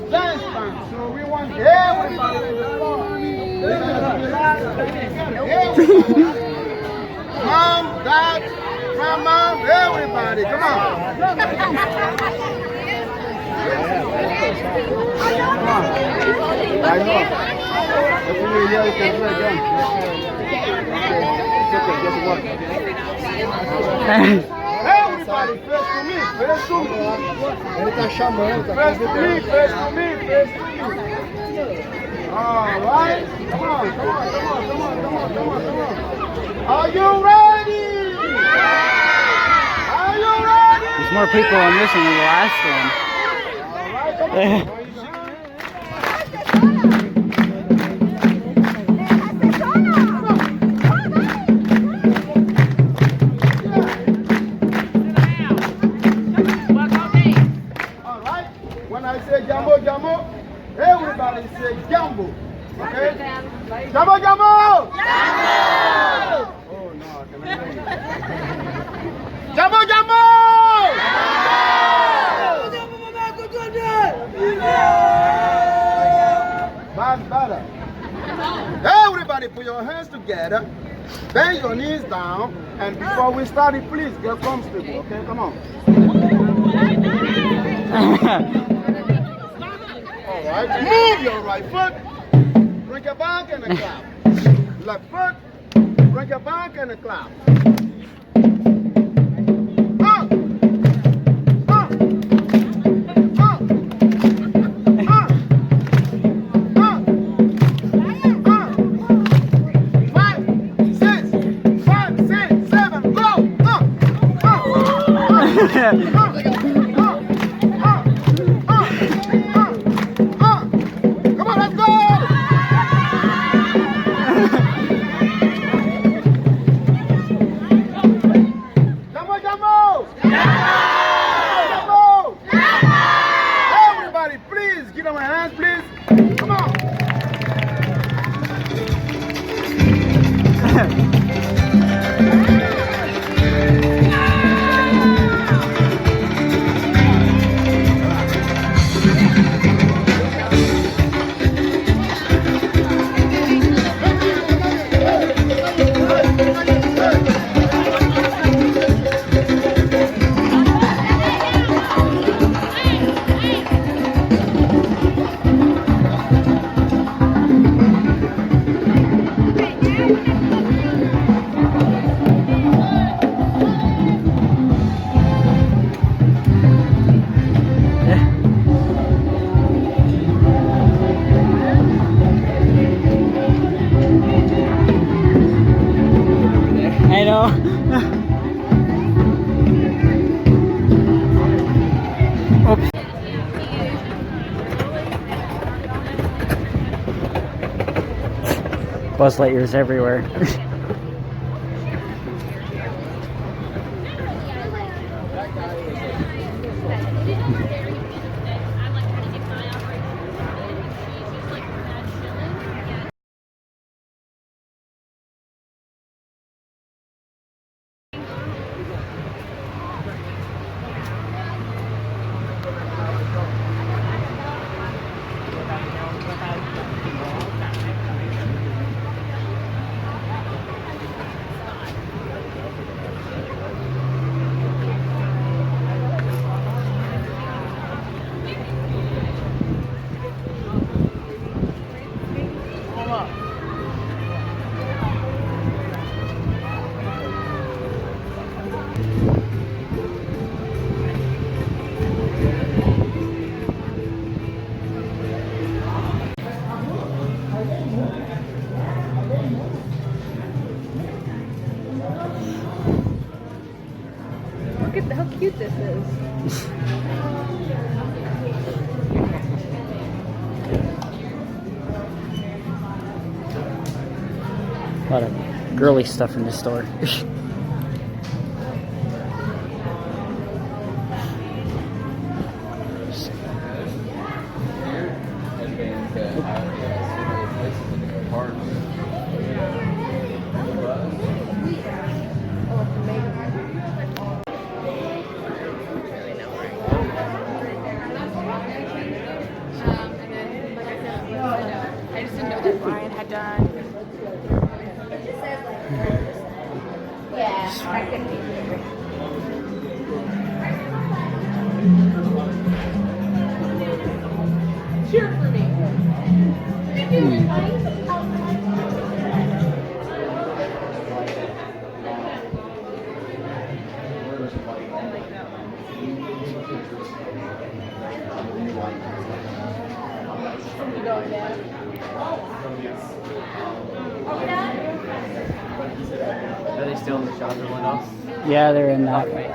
dance band. So we want everybody to Mom, Dad, Grandma, everybody, come on. I know. If you hear, you can do it again. Everybody, face to me, face to me. Ele tá chamando, tá face to me, face to me, face to me. All right, come on, come on, come on, come on, come on, come on, come on. Are you ready? Are you ready? There's more people on this one than the last one. All right, come on. When I say Jambo, Jambo, everybody say Jambo. Okay? Jambo, Jambo! Jambo! Oh no, I cannot hear you. Jambo, Jambo! That's better. Everybody put your hands together, bend your knees down, and before we start it, please get comfortable, okay? Come on. All right, move your right foot, bring your back and a clap. Left foot, bring your back and a clap. I know. Oops. Buzz Lightyear's everywhere. Look at how cute this is. A lot of girly stuff in the store. that Brian had done. Yeah, that could be. Cheer for me. Are they still in the shower windows? Yeah, they're in that way.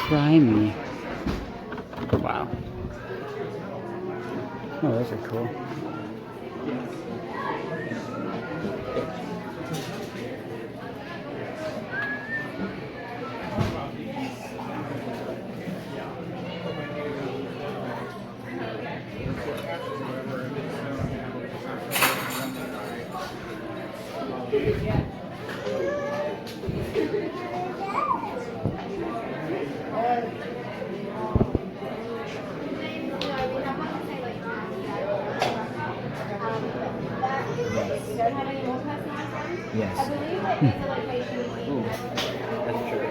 Try me. Wow. Oh, those are cool. Yes. Ooh, that's true.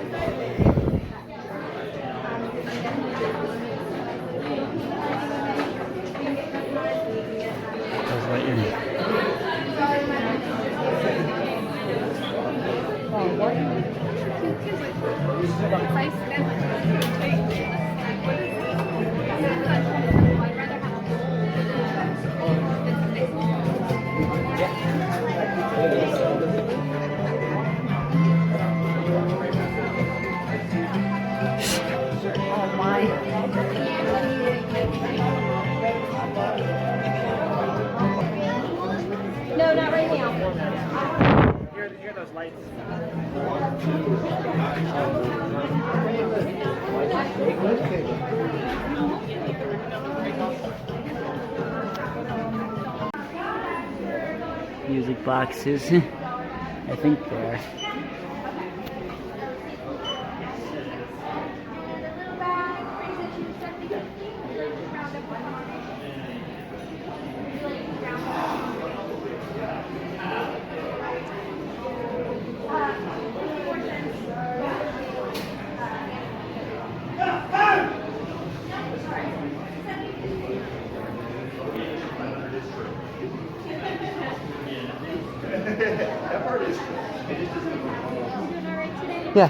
Those right here. Oh my. No, not right now. Hear those lights. Music boxes. I think they are. Yeah.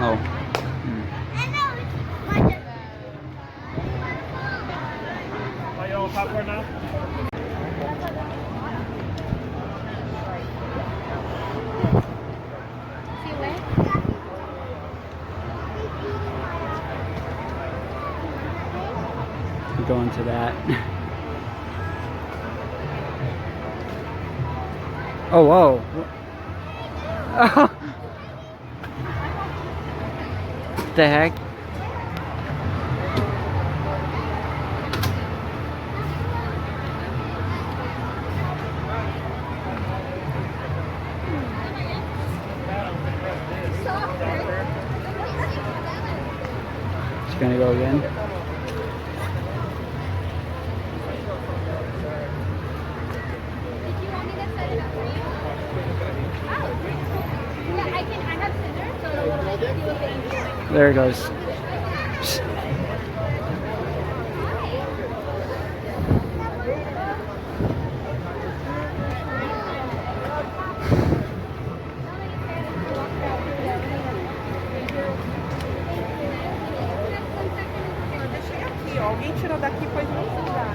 Oh. Are you all popcorn now? Go into that. Oh, whoa. Oh. What the heck? It's gonna go again. I have scissors, so There it goes. Alguém tirou daqui, pode não tirar.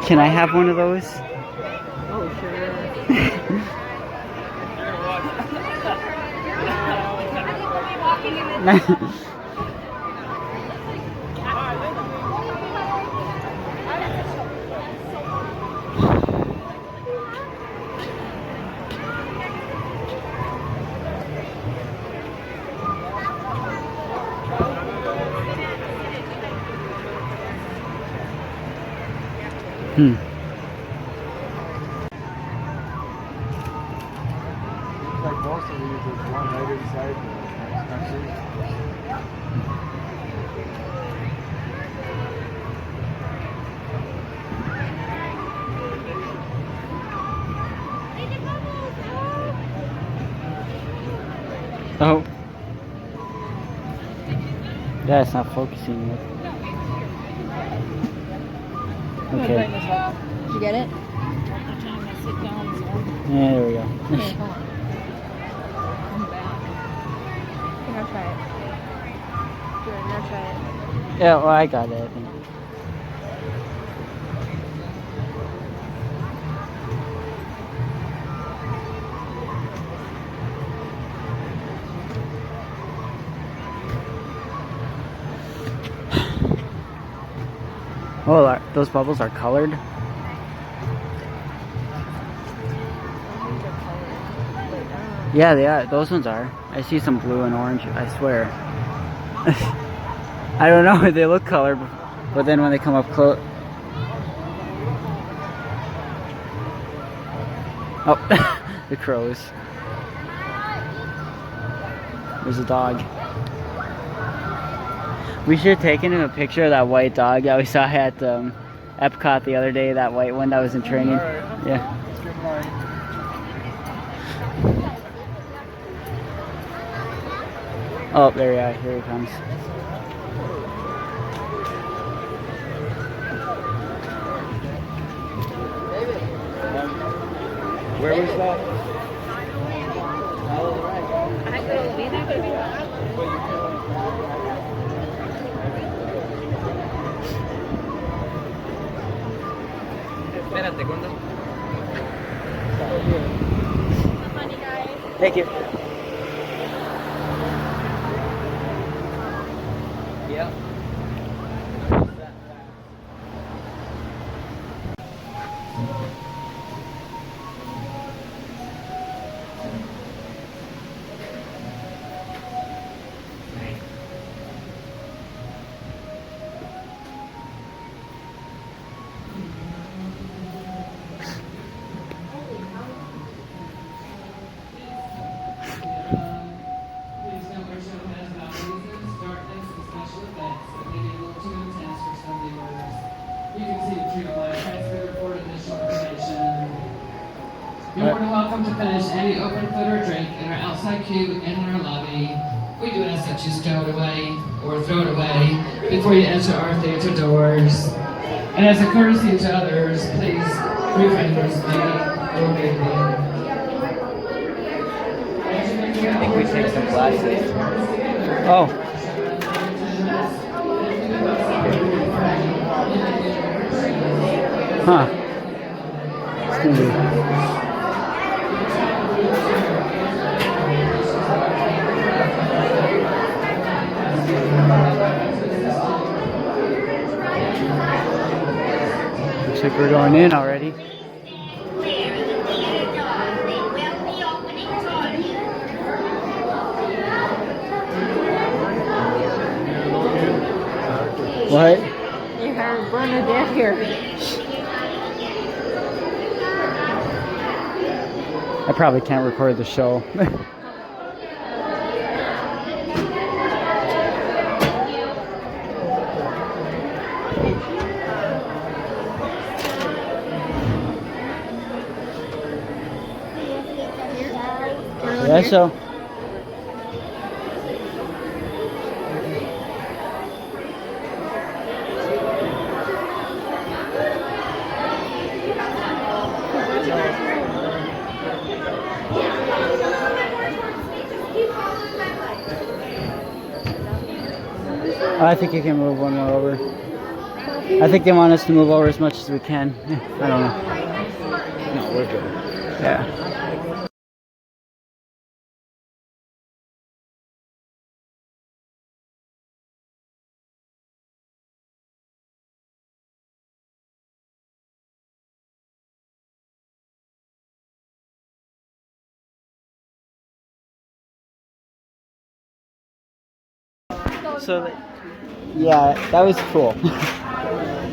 Can I have one of those? Oh, sure. Hmm. Like most of these, there's one right inside Oh. Yeah, it's not focusing yet. Okay. Did you get it? Yeah, there we go. Okay, hold on. I'm back. Here, I'll try it. Good, now try it. Yeah, well, I got it, I think. Oh, those bubbles are colored? Yeah, they are. Those ones are. I see some blue and orange, I swear. I don't know, they look colored, but then when they come up close... Oh, the crows. There's a dog. We should have taken a picture of that white dog that we saw at Epcot the other day, that white one that was in training. Right. Yeah. Let's get mine. Oh, there you are. Here he comes. Where was that? Espérate, ¿cuándo? Thank you. Yeah. You're more than welcome to finish any open food or drink in our outside queue and in our lobby. We do ask that you stow it away or throw it away before you enter our theater doors. And as a courtesy to others, please refrain from speaking or giggling. I think we take some classes. Oh. Huh. It's gonna be. Looks like we're going in already. What? You have Bernadette here. I probably can't record the show. Yeah, so. I think you can move one more over. I think they want us to move over as much as we can. I don't know. No, we're good. Yeah. So, yeah, that was cool.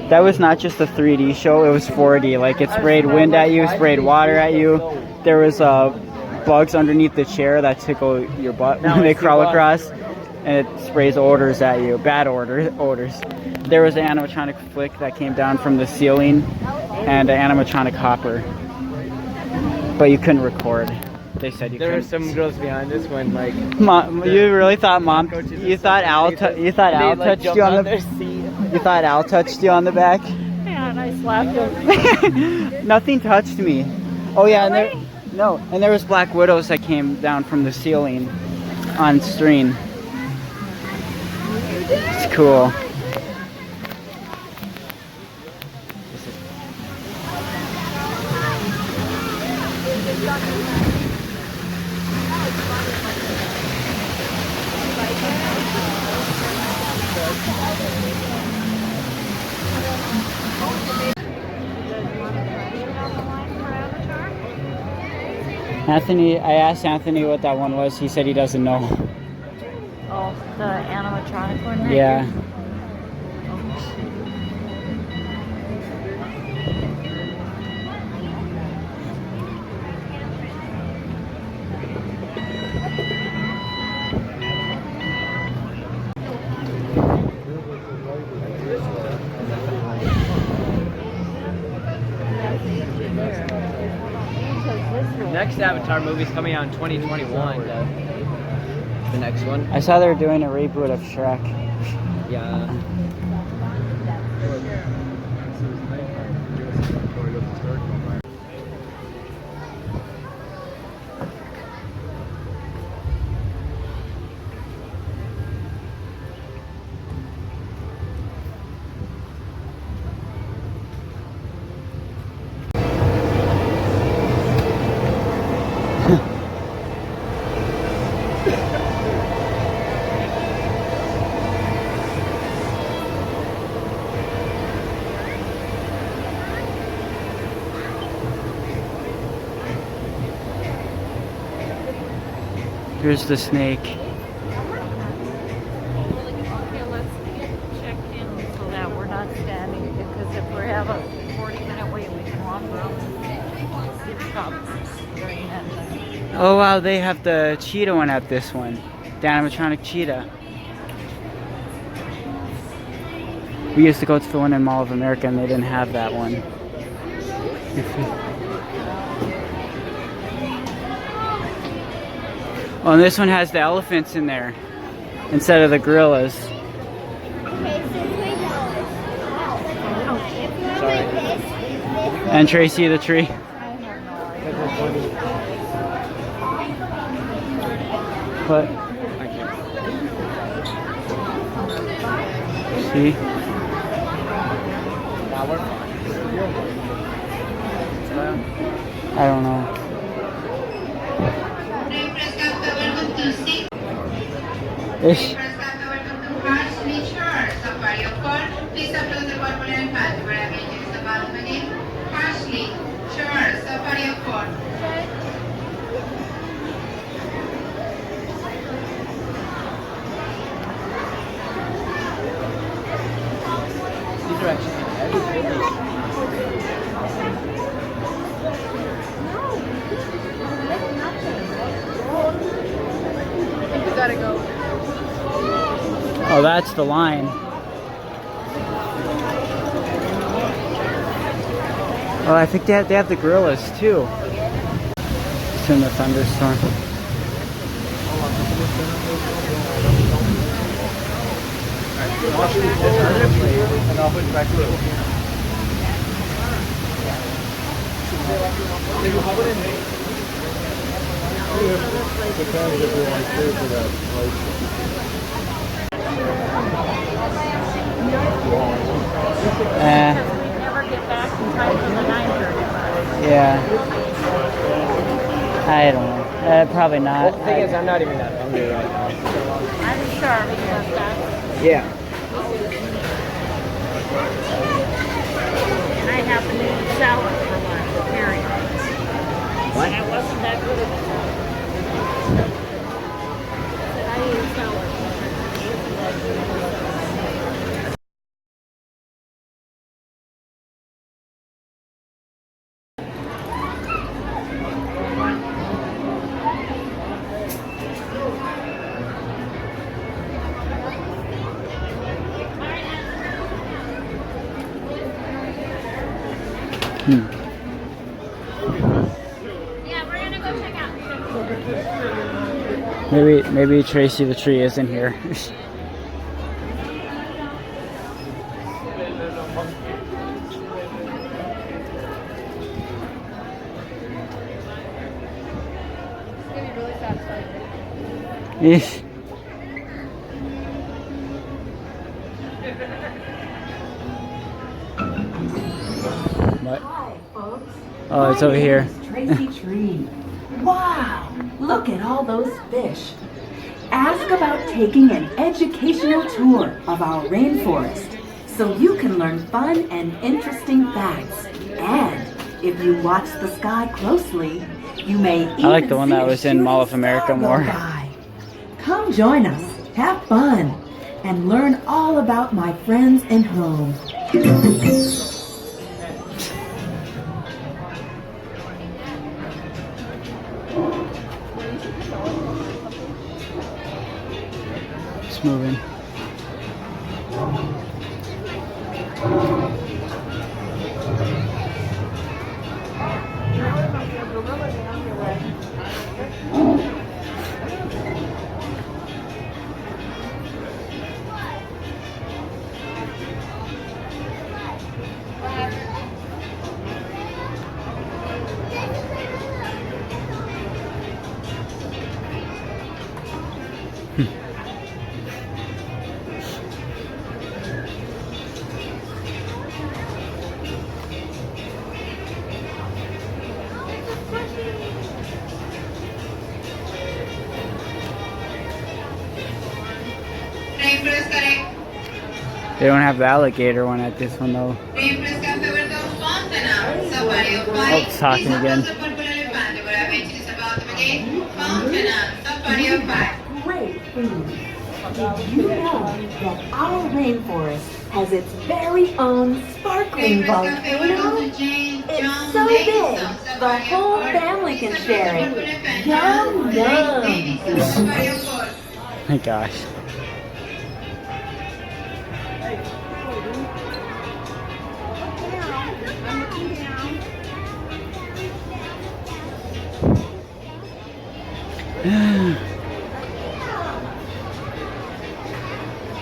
That was not just a 3D show, it was 4D. Like, it sprayed wind at you, sprayed water at you. There was bugs underneath the chair that tickle your butt when they crawl across. And it sprays odors at you, bad odors. There was an animatronic flick that came down from the ceiling and an animatronic hopper. But you couldn't record. They said you couldn't. There were some girls behind us when like Mom, you really thought Mom? You thought Al? You thought Al touched you on the? You thought Al touched you on the back? Yeah, and I slapped him. Nothing touched me. Oh yeah, and there was black widows that came down from the ceiling on screen. It's cool. Anthony, I asked Anthony what that one was. He said he doesn't know. Oh, the animatronic one there? Yeah. next Avatar movie is coming out in 2021. The next one. I saw they were doing a reboot of Shrek. Yeah. Here's the snake. Okay, let's check in so that we're not standing, because if we have a 40-minute wait, we can walk around and stop during that time. Oh wow, they have the cheetah one at this one. The animatronic cheetah. We used to go to the one in Mall of America and they didn't have that one. Oh, and this one has the elephants in there instead of the gorillas. Sorry. And Tracy the tree. What? See? Now we're fine. I don't know. Rainforest Cafe, welcome to Sing. Ish. Rainforest Cafe, welcome to Harsh Nature Safari of Court. Please approach the corporate and path where I will use the bathroom again. Harshly, sure, Safari of Court. These are actually You gotta go. Oh, that's the line. Oh, I think they have the gorillas too. It's in the thunderstorm. And I'll put it back to it. Depends if you want to stay for that. We never get back in time for the 9:30. Yeah. I don't know. Probably not. Well, the thing is, I'm not even that hungry right now. I'm sure because that's, Yeah. and I happen to eat salad for lunch, period. What? And it wasn't that good of a salad. I said I ate salad for lunch. It wasn't that good of a salad. Yeah, we're gonna go check out. Maybe Tracy the tree isn't here. Eesh. What? Hi, folks. Oh, it's My over name here. is Tracy Tree. Wow, look at all those fish. Ask about taking an educational tour of our rainforest so you can learn fun and interesting facts. And if you watch the sky closely, you may even I like the one that see a was in Mall of shooting America star go more. by. Come join us, have fun, and learn all about my friends and home. It's moving. Rainforest correct. They don't have the alligator one at this one though. Rainforest Cafe, welcome Fountain Safari of Oh, it's talking again. Safari of Five. Great food. Did you know that our rainforest has its very own sparkling Rainforest Cafe, volcano? welcome to Jane. It's so big, the whole family can share it. Yum, yum. Safari of Four. My gosh.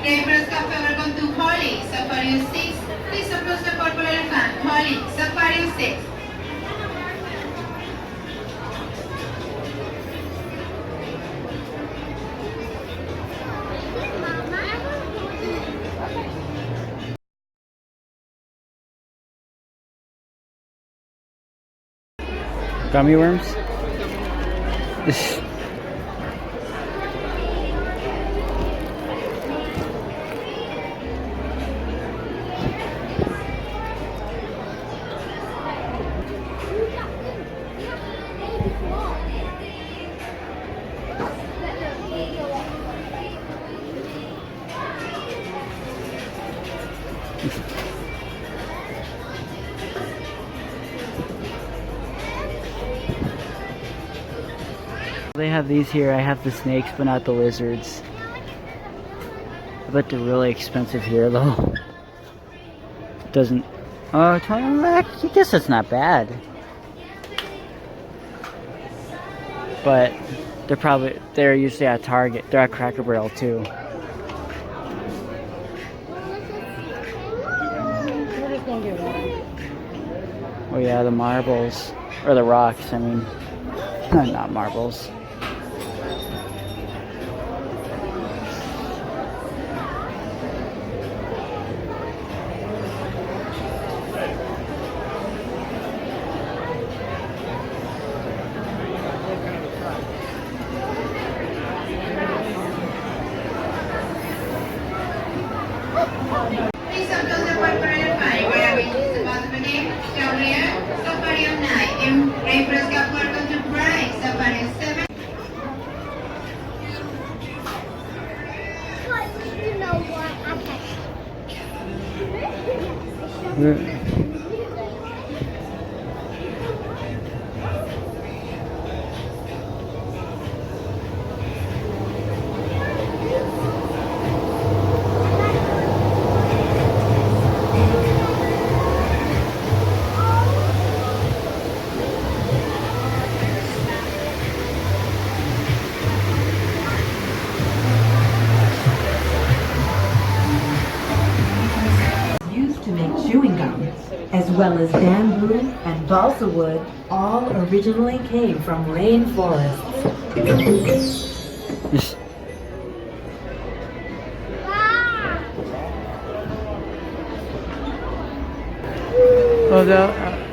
Rainforest Cafe, welcome to Holly, Safari of Six. Please approach the purple elephant. Holly, Safari of Six. Gummy worms? They have these here. I have the snakes, but not the lizards. I bet they're really expensive here, though. Doesn't. Oh, 20. I guess that's not bad. But they're usually at Target. They're at Cracker Barrel too. Oh yeah, the marbles or the rocks. I mean, not marbles. Please approach the corporate party where everything is about to begin. Down here, Safari of 9 in Rainforest Cafe Animatronics, Safari of 7. You know what? Used to make chewing gum, as well as bamboo and balsa wood, all originally came from rainforests. Oh,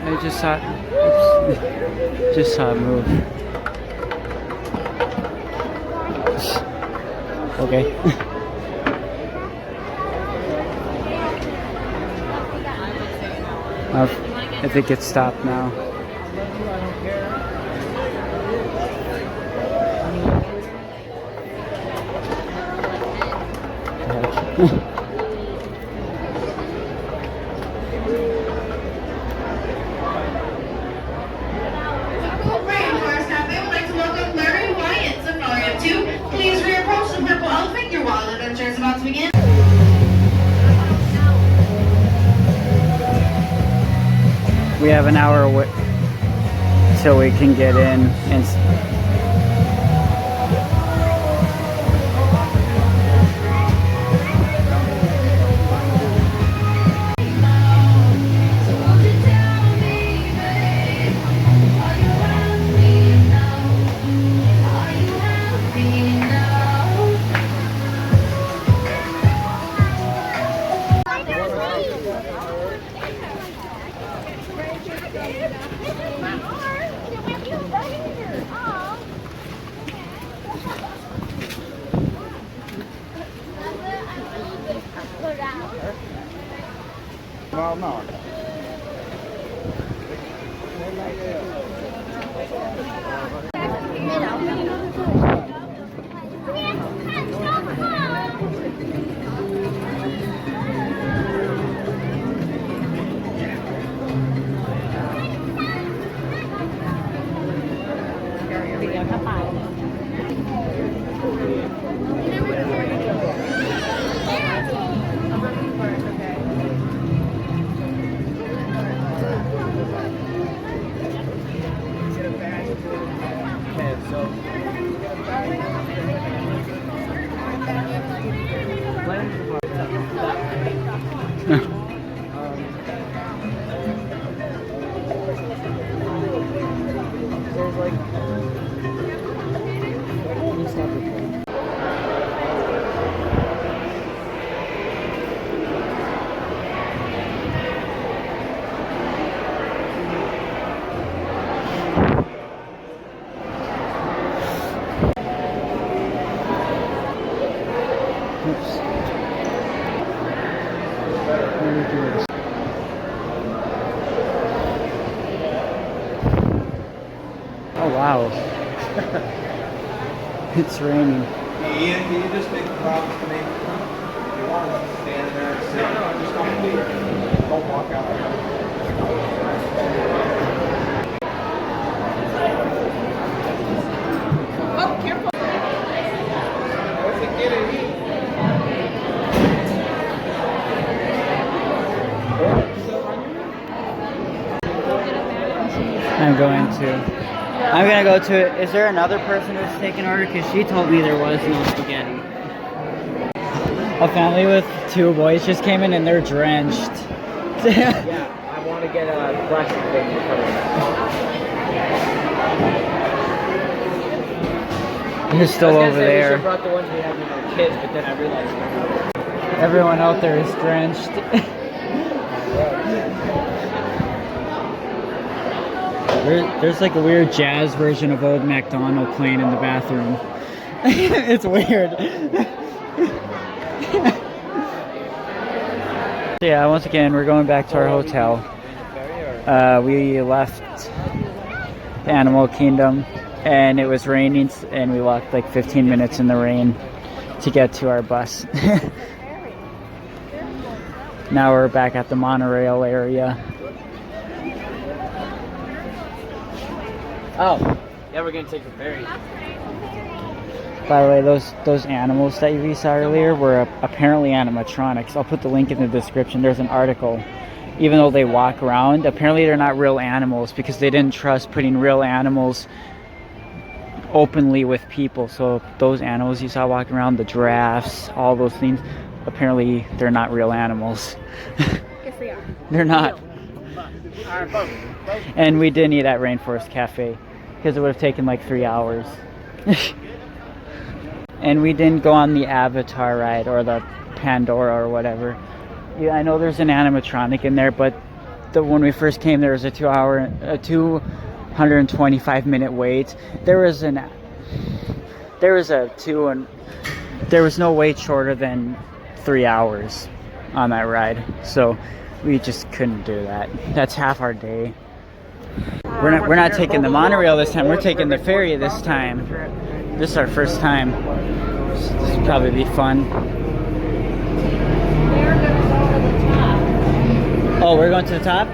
I just saw. Oops. Just saw it move. Okay. I think it's stopped now. Rainforest Cafe would like to welcome Larry Wyatt, Safari of 2. Please reapproach the purple elephant. Your wild adventure is about to begin. We have an hour till we can get in and. Well, no. Oops. Oh wow. It's raining. Ian, can you just make the promise to me? You want to stand there and sit? No, just don't leave. Don't walk out. Oh, careful. I'm gonna go to it. Is there another person who's taking order? Because she told me there was no spaghetti. A family with 2 boys just came in and they're drenched. Yeah, I want to get a plastic thing to cover it. They're still over there. We brought the ones we had when we were kids, but then I realized Everyone out there is drenched. There's like a weird jazz version of Old MacDonald playing in the bathroom. It's weird. Yeah, once again, we're going back to our hotel. We left the Animal Kingdom and it was raining and we walked like 15 minutes in the rain to get to our bus. Now we're back at the monorail area. Oh, yeah, we're gonna take the ferry. By the way, those animals that you saw earlier were apparently animatronics. I'll put the link in the description. There's an article. Even though they walk around, apparently they're not real animals because they didn't trust putting real animals openly with people. So those animals you saw walking around, the giraffes, all those things, apparently they're not real animals. Yes, they are. They're not. And we didn't eat at Rainforest Cafe because it would have taken like 3 hours. And we didn't go on the Avatar ride or the Pandora or whatever. Yeah, I know there's an animatronic in there, but when we first came, there was a 225-minute wait. There was no wait shorter than 3 hours on that ride, so we just couldn't do that. That's half our day. We're not taking the monorail this time. We're taking the ferry this time. This is our first time. This will probably be fun. Oh, we're going to the top?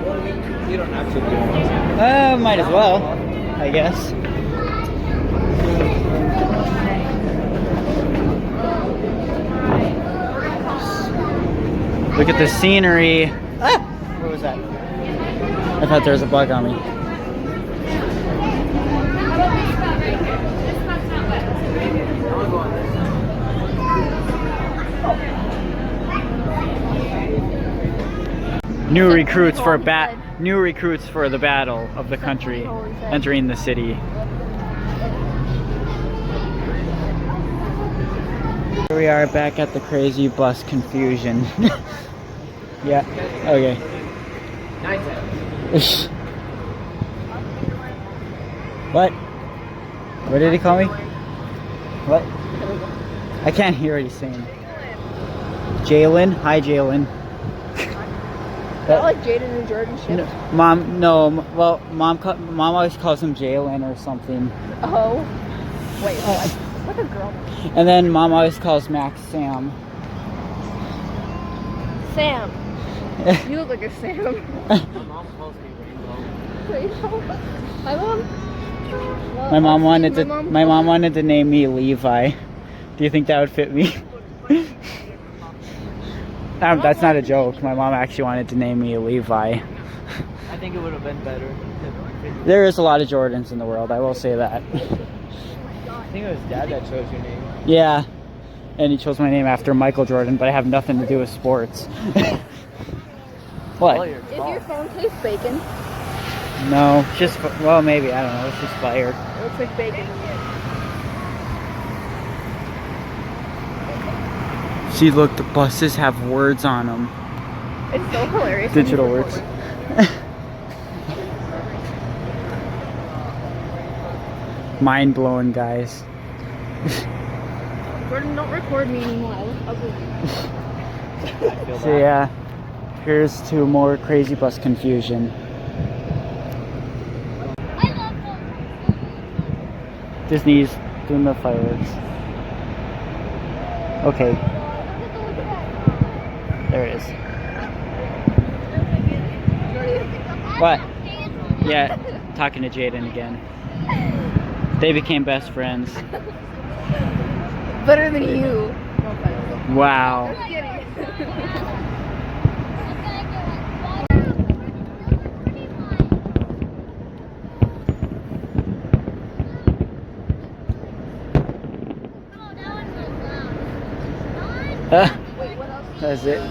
You don't have to. Might as well, I guess. Look at the scenery. Ah! What was that? I thought there was a bug on me. New recruits for the battle of the country entering the city. Here we are back at the crazy bus confusion. Yeah, okay. What? What did he call me? What? I can't hear what he's saying. Jalen? Hi, Jalen. Not like Jaden and Jordan shit. No, Mom always calls him Jalen or something. Oh. Wait, what? Like a girl. And then Mom always calls Max Sam. Sam. You look like a Sam. My mom calls me Rainbow. Rainbow? My mom? My mom wanted to name me Levi. Do you think that would fit me? That's not a joke. My mom actually wanted to name me Levi. I think it would have been better. There is a lot of Jordans in the world, I will say that. I think it was Dad that chose your name. Yeah, and he chose my name after Michael Jordan, but I have nothing to do with sports. What? Is your phone taste bacon? No, well, maybe, I don't know, it's just fire. It looks like bacon. See, look, the buses have words on them. It's so hilarious. Digital words. Mind blowing, guys. Jordan, don't record me anymore. I look ugly. So yeah, here's to more crazy bus confusion. Disney's doing the fireworks. Okay. There it is. What? Yeah, talking to Jaden again. They became best friends. Better than you. Wow. That's it.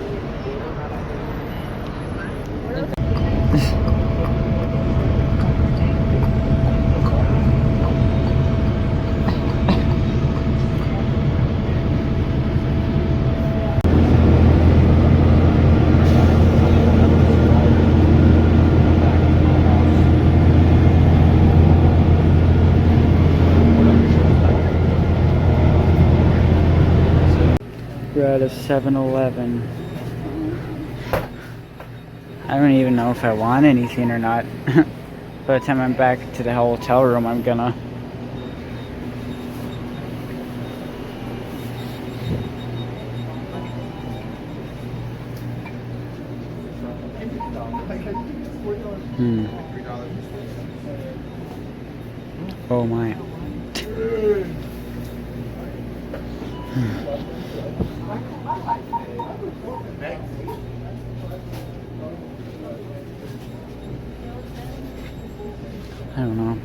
We're at a 7-Eleven. I don't even know if I want anything or not. By the time I'm back to the hotel room, I'm gonna. Oh my. I don't know.